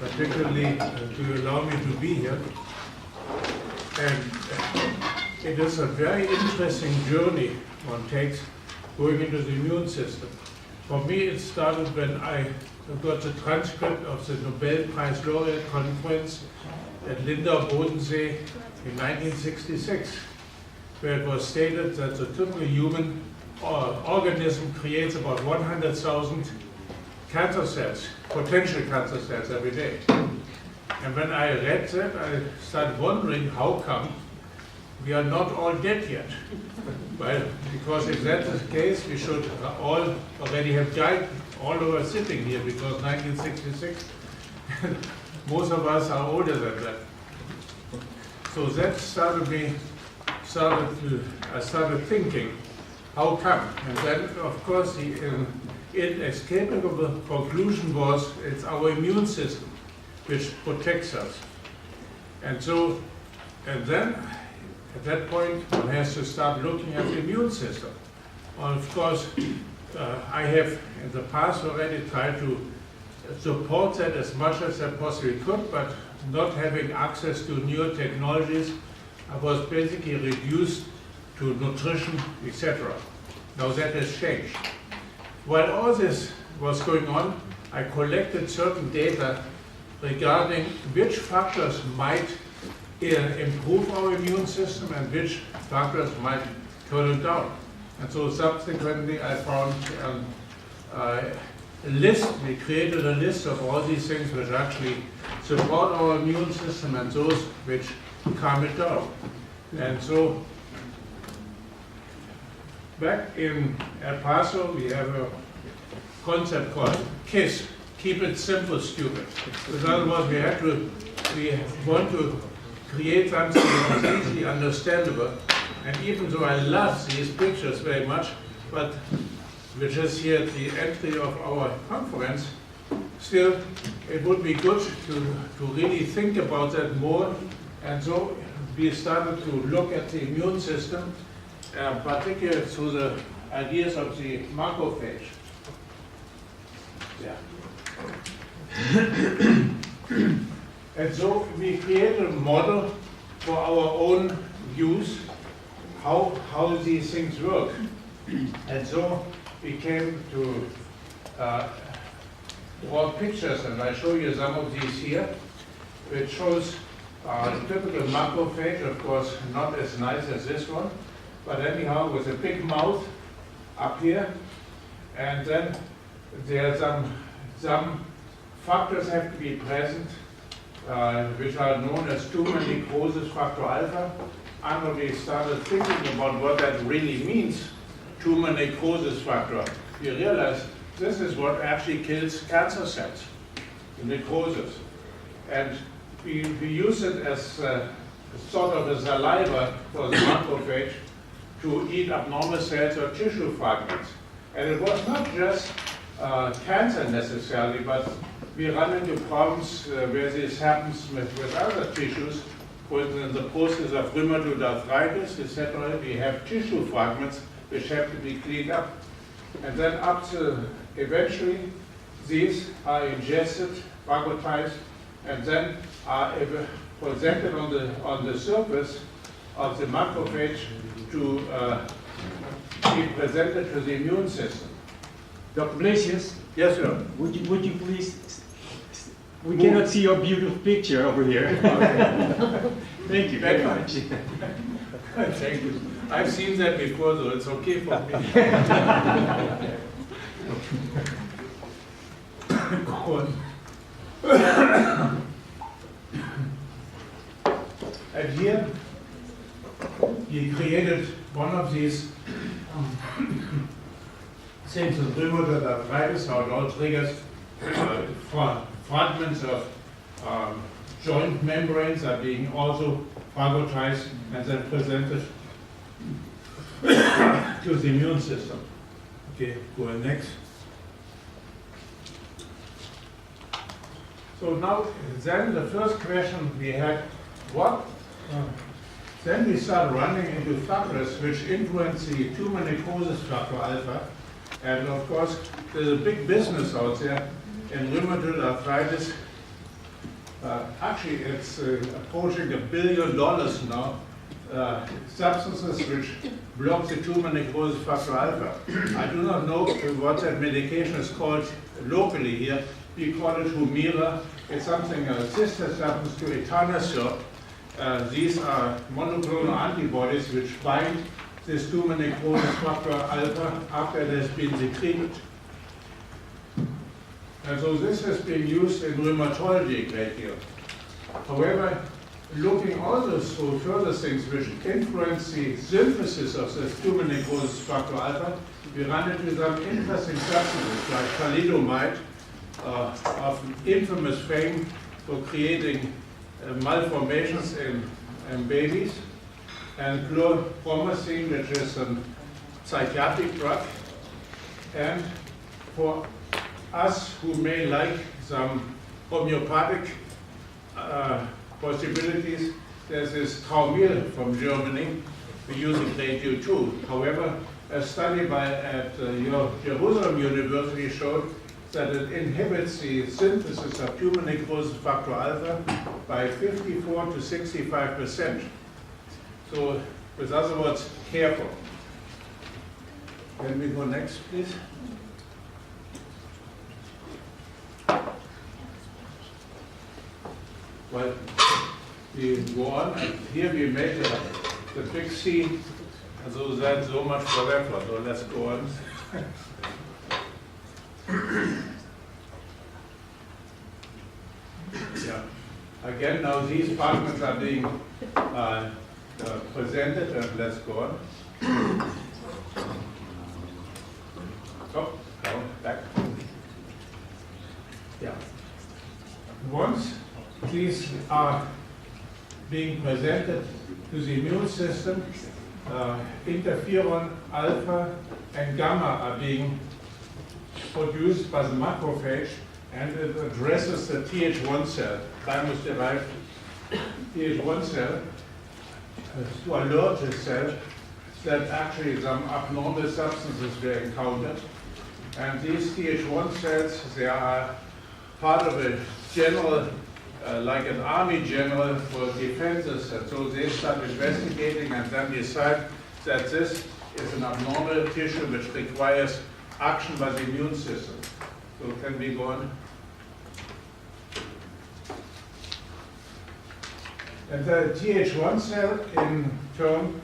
particularly to allow me to be here. And it is a very interesting journey one takes going into the immune system. For me, it started when I got the transcript of the Nobel Prize Laureate Conference at Lindau, Bodensee in 1966, where it was stated that the typical human organism creates about 100,000 cancer cells, potential cancer cells every day. And when I read that, I started wondering how come we are not all dead yet. Well, because if that is the case, we should all already have died, all of us sitting here, because 1966, most of us are older than that. So that I started thinking, how come? And then, of course, the inescapable conclusion was it's our immune system which protects us. And then, at that point, one has to start looking at the immune system. And of course, I have in the past already tried to support that as much as I possibly could, but not having access to newer technologies, I was basically reduced to nutrition, etc. Now that has changed. While all this was going on, I collected certain data regarding which factors might improve our immune system and which factors might turn it down. And so subsequently I found a list, we created a list of all these things which actually support our immune system and those which calm it down. And so back in Ei Paso we have a concept called KISS, keep it simple, stupid. In other words, we want to create something that is easily understandable. And even though I love these pictures very much, but which is here at the entry of our conference, still it would be good to really think about that more. And so we started to look at the immune system, particularly through the ideas of the macrophage. Yeah. And so we created a model for our own use, how these things work. And so we came to draw pictures, and I show you some of these here, which shows a typical macrophage, of course not as nice as this one, but anyhow with a big mouth up here, and then there are some factors have to be present, which are known as tumor necrosis factor alpha. And when we started thinking about what that really means, tumor necrosis factor, we realized this is what actually kills cancer cells, the necrosis. And we use it as sort of a saliva for the macrophage to eat abnormal cells or tissue fragments. And it was not just cancer necessarily, but we run into problems where this happens with other tissues. For instance, in the process of rheumatoid arthritis, etc., we have tissue fragments which have to be cleaned up. And then up to eventually, these are ingested, phagocytized, and then are presented on the surface of the macrophage to be presented to the immune system. Dr. Blesius? Yes, sir. Would you please? We cannot see your beautiful picture over here. Thank you very much. Thank you. I've seen that before, so it's okay for me. And here, he created one of these things with rheumatoid arthritis, how it all triggers fragments of joint membranes are being also phagocytized and then presented to the immune system. Okay, go next. So now, then the first question we had, what? Then we start running into factors which influence the tumor necrosis factor alpha. And of course, there's a big business out there in rheumatoid arthritis Actually, it's approaching $1 billion now. Substances which block the tumor necrosis factor alpha. I do not know what that medication is called locally here. We call it Humira. It's something, a sister substance to etanercept. These are monoclonal antibodies which bind this tumor necrosis factor alpha after it has been secreted. And so this has been used in rheumatology a great deal. However, looking also through further things which influence the synthesis of this tumor necrosis factor alpha, we run into some interesting substances like thalidomide, of infamous fame for creating malformations in babies, and chlorpromazine, which is a psychiatric drug. And for us who may like some homeopathic possibilities, there's this Traumil from Germany. We use it a great deal too. However, a study at Jerusalem University showed that it inhibits the synthesis of tumor necrosis factor alpha by 54 to 65%. So, with other words, careful. Can we go next, please? Well, we go on, and here we made the big C, and so that's so much for that one. So let's go on. Yeah. Again, now these fragments are being presented, and let's go on. Oh, no, back. Yeah. Once these are being presented to the immune system, interferon alpha and gamma are being produced by the macrophage, and it addresses the Th1 cell, thymus-derived Th1 cell, to alert the cell that actually some abnormal substances were encountered. And these Th1 cells, they are part of a general, like an army general for defenses, and so they start investigating and then decide that this is an abnormal tissue which requires action by the immune system. So can we go on? And the Th1 cell in turn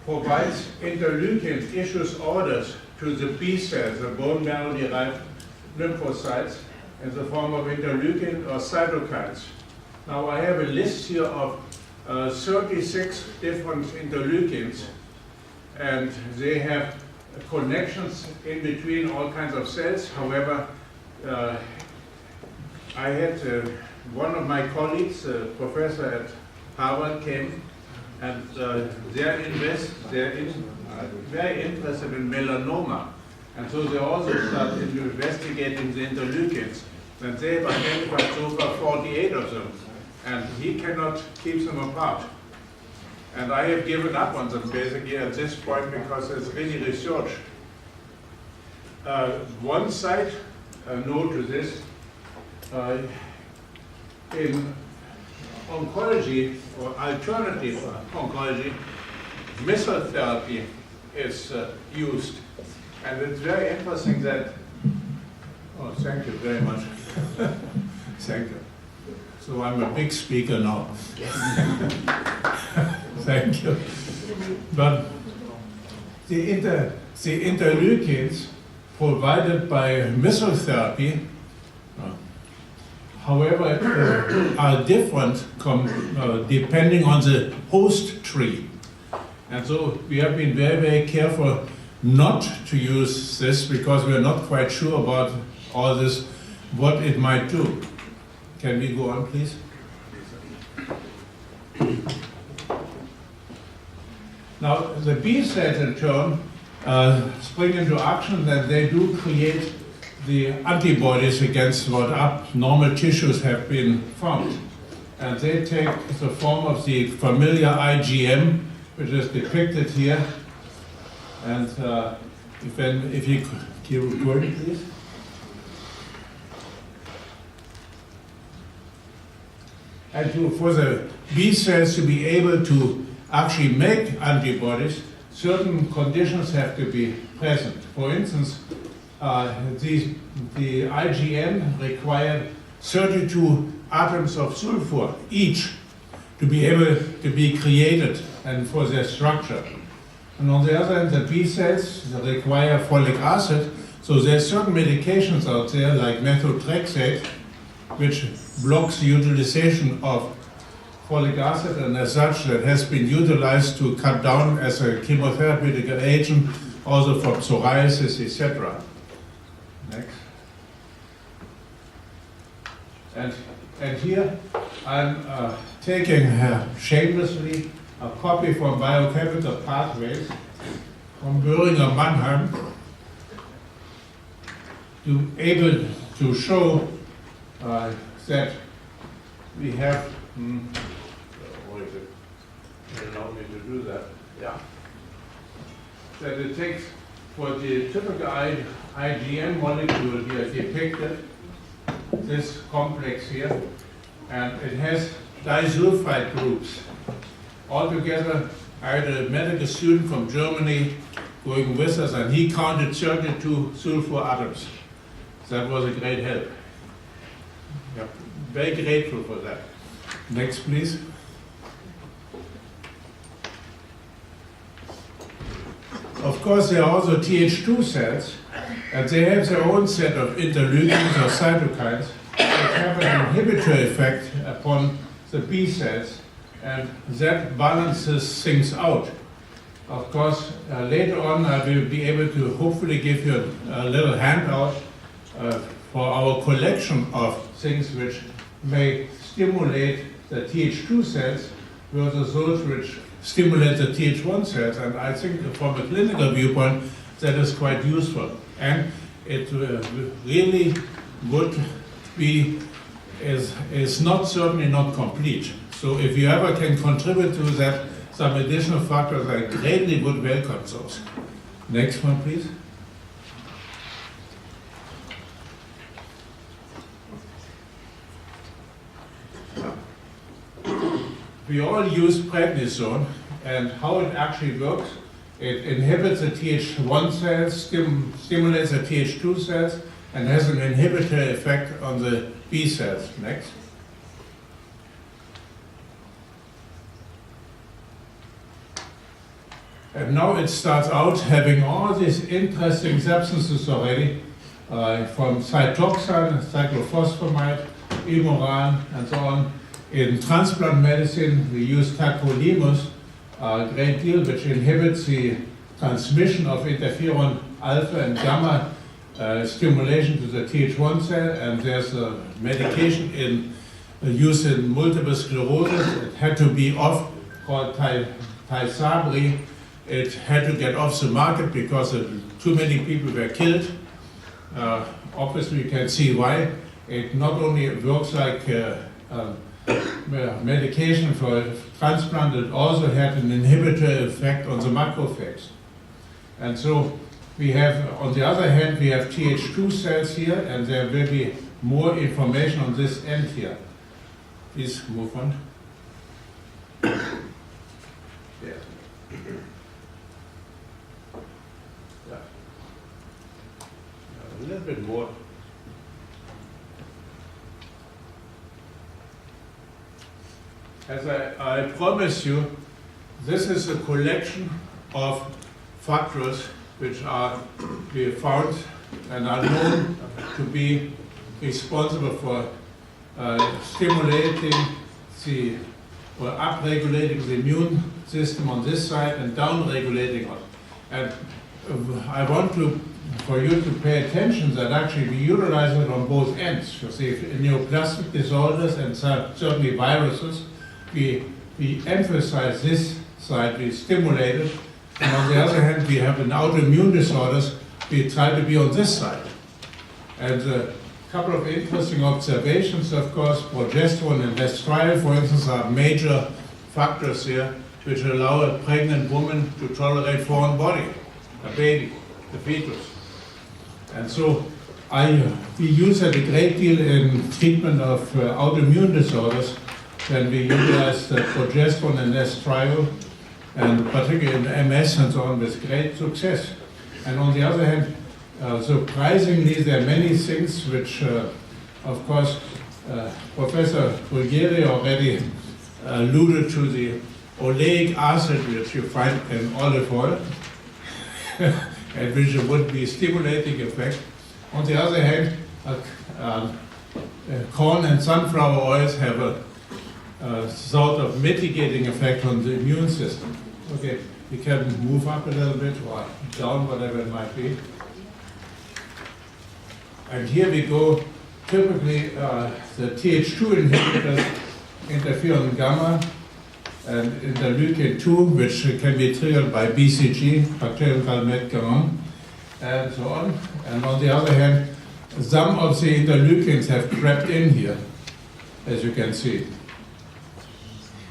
provides interleukins, issues orders to the B cells, the bone marrow derived lymphocytes, in the form of interleukin or cytokines. Now I have a list here of 36 different interleukins, and they have connections in between all kinds of cells. However, I had one of my colleagues, a professor at Harvard, came, and they're very interested in melanoma. And so they also started investigating the interleukins. And they've identified so far 48 of them. And he cannot keep them apart. And I have given up on them basically at this point because it's really research. One side, note to this, in oncology or alternative oncology, missile therapy is used. And it's very interesting that, oh, thank you very much. Thank you. So I'm a big speaker now. Yes. Thank you. But the interleukins provided by missile therapy, however, are different depending on the host tree. And so we have been very, very careful not to use this because we are not quite sure about all this, what it might do. Can we go on, please? Now, the B cells in turn spring into action, and they do create the antibodies against what abnormal tissues have been found. And they take the form of the familiar IgM, which is depicted here. And if you keep going, please. And for the B cells to be able to actually make antibodies, certain conditions have to be present. For instance, the IgM required 32 atoms of sulfur each to be able to be created and for their structure. And on the other hand, the B cells require folic acid, so there's certain medications out there like methotrexate, which blocks the utilization of folic acid, and as such that has been utilized to cut down as a chemotherapeutic agent also for psoriasis, etc. Next. And here I'm taking shamelessly a copy from Biochemical Pathways from Boehringer Mannheim to be able to show that we have, what is it? They allow me to do that. Yeah. That it takes for the typical IgM molecule here depicted, this complex here, and it has disulfide groups. Altogether, I had a medical student from Germany going with us, and he counted 32 sulfur atoms. That was a great help. Yeah, very grateful for that. Next, please. Of course, there are also Th2 cells, and they have their own set of interleukins or cytokines that have an inhibitory effect upon the B cells, and that balances things out. Of course, later on I will be able to hopefully give you a little handout for our collection of things which may stimulate the Th2 cells versus those which stimulate the Th1 cells. And I think from a clinical viewpoint, that is quite useful. And it really would be, is not certainly not complete. So if you ever can contribute to that, some additional factors, I greatly would welcome those. Next one, please. We all use prednisone, and how it actually works, it inhibits the Th1 cells, stimulates the Th2 cells, and has an inhibitory effect on the B cells. Next. And now it starts out having all these interesting substances already, from cytoxan, cyclophosphamide, imoran, and so on. In transplant medicine, we use tacrolimus a great deal, which inhibits the transmission of interferon alpha and gamma stimulation to the Th1 cell, and there's a medication in use in multiple sclerosis. It had to be off, called Tysabri. It had to get off the market because too many people were killed. Obviously, you can see why. It not only works like medication for transplant, it also had an inhibitory effect on the macrophage. And so we have, on the other hand, we have Th2 cells here, and there will be more information on this end here. Please move on. Yeah. A little bit more. As I promised you, this is a collection of factors which we found and are known to be responsible for stimulating or upregulating the immune system on this side and downregulating it. And I want for you to pay attention that actually we utilize it on both ends. You see, in neoplastic disorders and certainly viruses, we emphasize this side, we stimulate it, and on the other hand, we have in autoimmune disorders, we try to be on this side. And a couple of interesting observations, of course, progesterone and estriol, for instance, are major factors here which allow a pregnant woman to tolerate foreign body, a baby, the fetus. And so we use it a great deal in treatment of autoimmune disorders. then we utilized progesterone and estriol, and particularly in MS and so on, with great success. And on the other hand, surprisingly, there are many things which, of course, Professor Bulgari already alluded to, the oleic acid which you find in olive oil, and which would be stimulating effect. On the other hand, corn and sunflower oils have a sort of mitigating effect on the immune system. Okay, we can move up a little bit or down, whatever it might be. And here we go. Typically, the Th2 inhibitors, interferon gamma, and interleukin 2, which can be triggered by BCG, bacterial calmette-guerin, and so on. And on the other hand, some of the interleukins have crept in here, as you can see.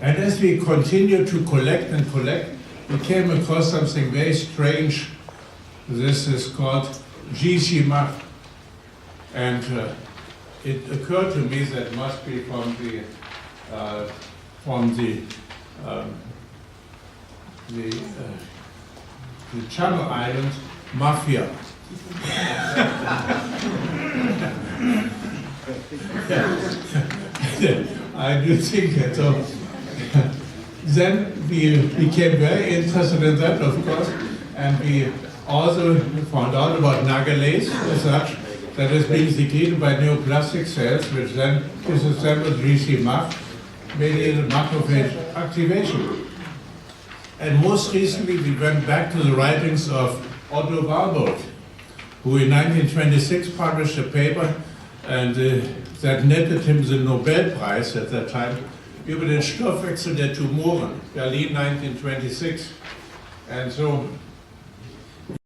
And as we continue to collect and collect, we came across something very strange. This is called GcMaf. And it occurred to me that it must be from the Channel Islands mafia. I do think that. So then we became very interested in that, of course, and we also found out about nagalase as such, that is being secreted by neoplastic cells, which then disassemble GcMaf, mediated macrophage activation. And most recently, we went back to the writings of Otto Warburg, who in 1926 published a paper, and that netted him the Nobel Prize at that time, über den Stoffwechsel der Tumoren, Berlin 1926. And so